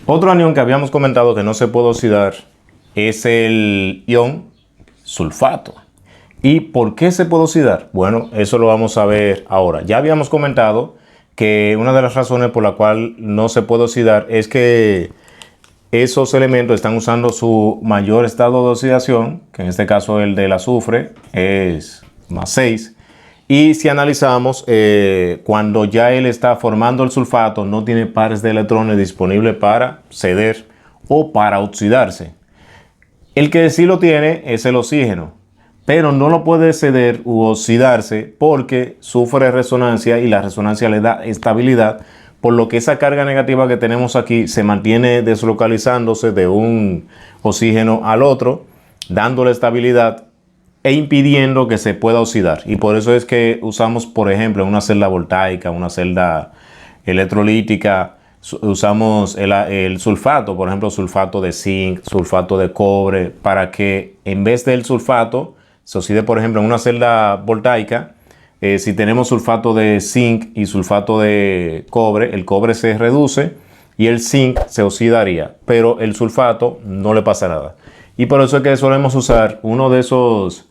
Otro anión que habíamos comentado que no se puede oxidar es el ion sulfato. ¿Y por qué se puede oxidar? Bueno, eso lo vamos a ver ahora. Ya habíamos comentado que una de las razones por la cual no se puede oxidar es que esos elementos están usando su mayor estado de oxidación, que en este caso el del azufre es +6. Y si analizamos, cuando ya él está formando el sulfato, no tiene pares de electrones disponibles para ceder o para oxidarse. El que sí lo tiene es el oxígeno, pero no lo puede ceder u oxidarse porque sufre resonancia y la resonancia le da estabilidad, por lo que esa carga negativa que tenemos aquí se mantiene deslocalizándose de un oxígeno al otro, dándole estabilidad e impidiendo que se pueda oxidar. Y por eso es que usamos, por ejemplo, una celda voltaica, una celda electrolítica, usamos el sulfato, por ejemplo, sulfato de zinc, sulfato de cobre, para que en vez del sulfato se oxide, por ejemplo, en una celda voltaica. Si tenemos sulfato de zinc y sulfato de cobre, el cobre se reduce y el zinc se oxidaría, pero el sulfato no le pasa nada. Y por eso es que solemos usar uno de esos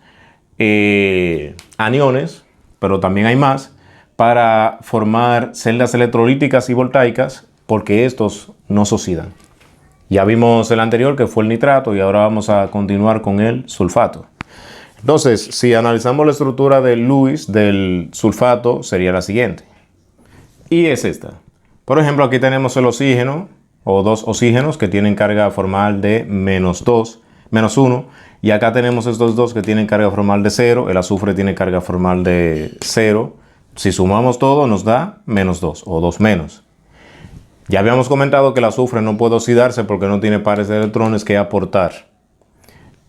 aniones, pero también hay más, para formar celdas electrolíticas y voltaicas, porque estos no se oxidan. Ya vimos el anterior, que fue el nitrato, y ahora vamos a continuar con el sulfato. Entonces, si analizamos la estructura de Lewis del sulfato, sería la siguiente. Y es esta. Por ejemplo, aquí tenemos el oxígeno, o dos oxígenos que tienen carga formal de -1. Y acá tenemos estos dos que tienen carga formal de 0. El azufre tiene carga formal de 0. Si sumamos todo nos da -2 o 2-. Ya habíamos comentado que el azufre no puede oxidarse porque no tiene pares de electrones que aportar.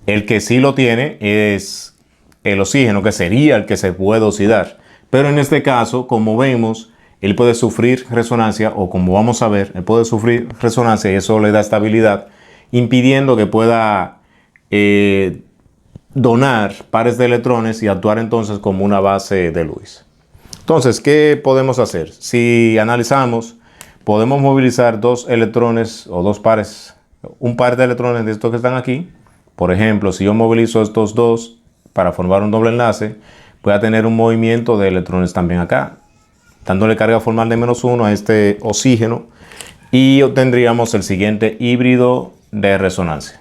El que sí lo tiene es el oxígeno, que sería el que se puede oxidar. Pero en este caso, como vemos, él puede sufrir resonancia, o como vamos a ver, él puede sufrir resonancia y eso le da estabilidad, impidiendo que pueda donar pares de electrones y actuar entonces como una base de Lewis. Entonces, ¿qué podemos hacer? Si analizamos, podemos movilizar dos electrones o dos pares, un par de electrones de estos que están aquí. Por ejemplo, si yo movilizo estos dos para formar un doble enlace, voy a tener un movimiento de electrones también acá, dándole carga formal de -1 a este oxígeno, y obtendríamos el siguiente híbrido de resonancia.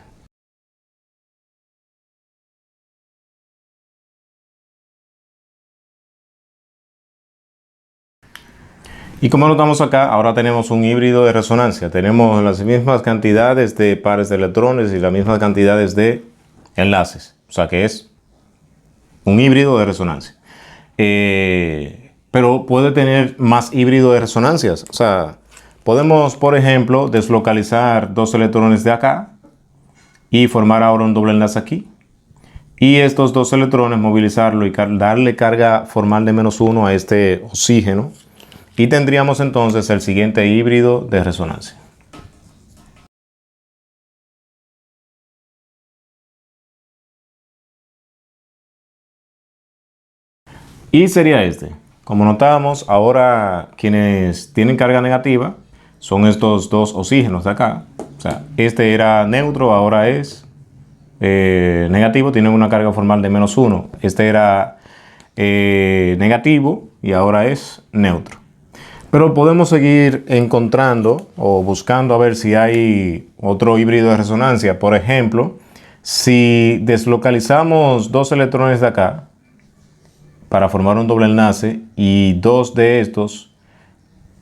Y como notamos acá, ahora tenemos un híbrido de resonancia. Tenemos las mismas cantidades de pares de electrones y las mismas cantidades de enlaces. O sea que es un híbrido de resonancia. Pero puede tener más híbrido de resonancias. O sea, podemos, por ejemplo, deslocalizar dos electrones de acá y formar ahora un doble enlace aquí. Y estos dos electrones movilizarlo y darle carga formal de -1 a este oxígeno. Y tendríamos entonces el siguiente híbrido de resonancia. Y sería este. Como notábamos, ahora quienes tienen carga negativa son estos dos oxígenos de acá. O sea, este era neutro, ahora es negativo, tiene una carga formal de -1. Este era negativo y ahora es neutro. Pero podemos seguir encontrando o buscando a ver si hay otro híbrido de resonancia. Por ejemplo, si deslocalizamos dos electrones de acá para formar un doble enlace y dos de estos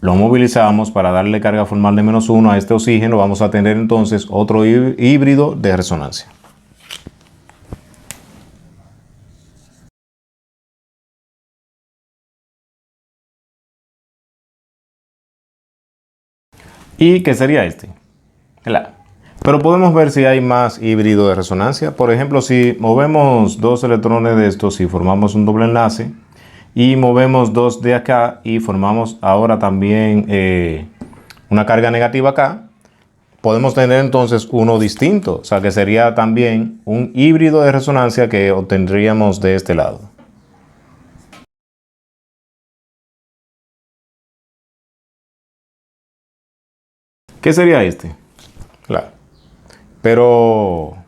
lo movilizamos para darle carga formal de -1 a este oxígeno, vamos a tener entonces otro híbrido de resonancia. ¿Y qué sería este? Pero podemos ver si hay más híbrido de resonancia. Por ejemplo, si movemos dos electrones de estos y formamos un doble enlace, y movemos dos de acá y formamos ahora también una carga negativa acá, podemos tener entonces uno distinto, o sea que sería también un híbrido de resonancia que obtendríamos de este lado. ¿Qué sería este? Claro. Pero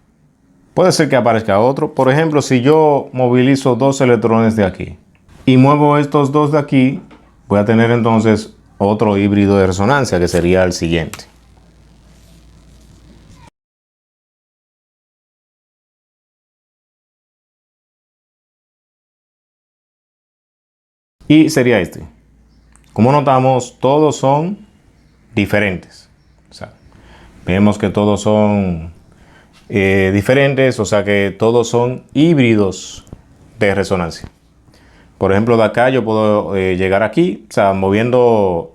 puede ser que aparezca otro. Por ejemplo, si yo movilizo dos electrones de aquí y muevo estos dos de aquí, voy a tener entonces otro híbrido de resonancia que sería el siguiente. Y sería este. Como notamos, todos son diferentes. O sea, vemos que todos son diferentes, o sea que todos son híbridos de resonancia. Por ejemplo, de acá yo puedo llegar aquí, o sea, moviendo,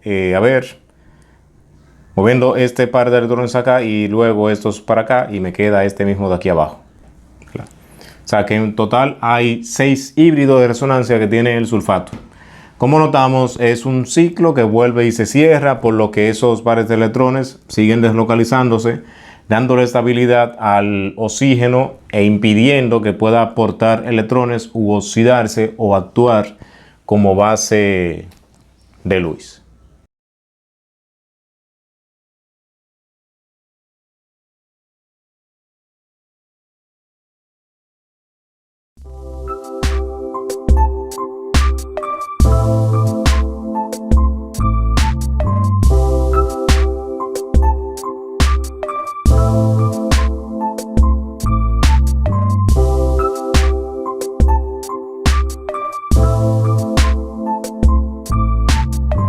moviendo este par de electrones acá y luego estos para acá y me queda este mismo de aquí abajo. Claro. O sea que en total hay 6 híbridos de resonancia que tiene el sulfato. Como notamos, es un ciclo que vuelve y se cierra, por lo que esos pares de electrones siguen deslocalizándose, dándole estabilidad al oxígeno e impidiendo que pueda aportar electrones u oxidarse o actuar como base de Lewis.